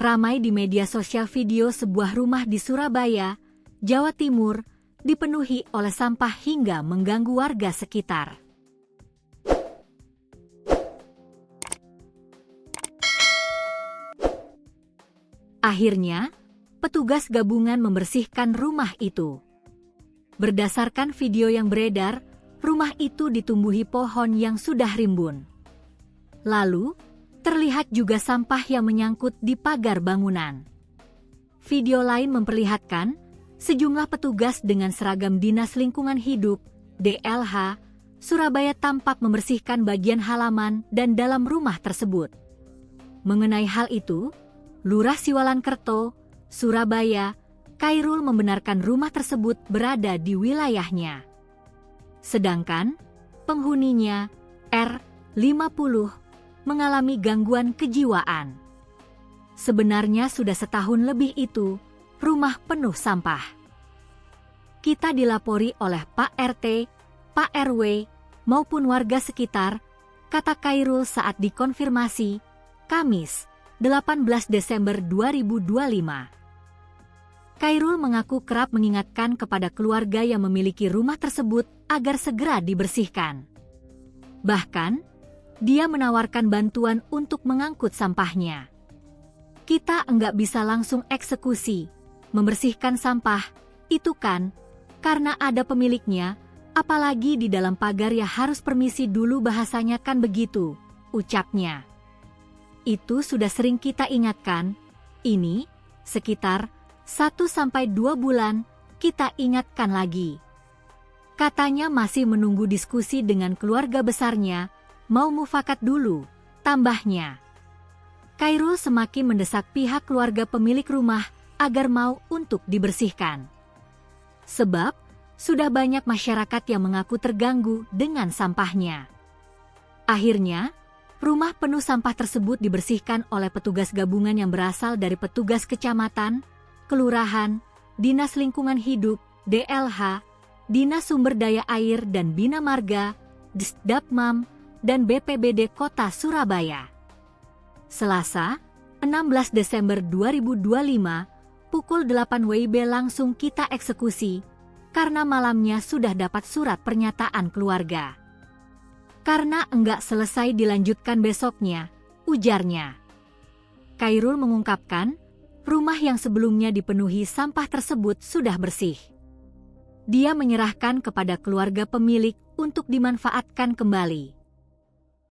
Ramai di media sosial video sebuah rumah di Surabaya, Jawa Timur, dipenuhi oleh sampah hingga mengganggu warga sekitar. Akhirnya, petugas gabungan membersihkan rumah itu. Berdasarkan video yang beredar, rumah itu ditumbuhi pohon yang sudah rimbun. Lalu, terlihat juga sampah yang menyangkut di pagar bangunan. Video lain memperlihatkan sejumlah petugas dengan seragam Dinas Lingkungan Hidup, DLH, Surabaya tampak membersihkan bagian halaman dan dalam rumah tersebut. Mengenai hal itu, Lurah Siwalan-Kerto, Surabaya, Khairul membenarkan rumah tersebut berada di wilayahnya. Sedangkan, penghuninya, R50, mengalami gangguan kejiwaan. Sebenarnya sudah setahun lebih itu, rumah penuh sampah. Kita dilapori oleh Pak RT, Pak RW, maupun warga sekitar, kata Khairul saat dikonfirmasi, Kamis, 18 Desember 2025. Khairul mengaku kerap mengingatkan kepada keluarga yang memiliki rumah tersebut agar segera dibersihkan. Bahkan, dia menawarkan bantuan untuk mengangkut sampahnya. Kita enggak bisa langsung eksekusi, membersihkan sampah, itu kan, karena ada pemiliknya, apalagi di dalam pagar ya harus permisi dulu bahasanya kan begitu, ucapnya. Itu sudah sering kita ingatkan, ini, sekitar 1-2 bulan, kita ingatkan lagi. Katanya masih menunggu diskusi dengan keluarga besarnya, mau mufakat dulu, tambahnya. Khairul semakin mendesak pihak keluarga pemilik rumah agar mau untuk dibersihkan. Sebab, sudah banyak masyarakat yang mengaku terganggu dengan sampahnya. Akhirnya, rumah penuh sampah tersebut dibersihkan oleh petugas gabungan yang berasal dari petugas kecamatan, kelurahan, Dinas Lingkungan Hidup, DLH, Dinas Sumber Daya Air dan Bina Marga, Disdapmam, dan BPBD Kota Surabaya. Selasa, 16 Desember 2025, pukul 8 WIB langsung kita eksekusi, karena malamnya sudah dapat surat pernyataan keluarga. Karena enggak selesai dilanjutkan besoknya, ujarnya. Khairul mengungkapkan, rumah yang sebelumnya dipenuhi sampah tersebut sudah bersih. Dia menyerahkan kepada keluarga pemilik untuk dimanfaatkan kembali.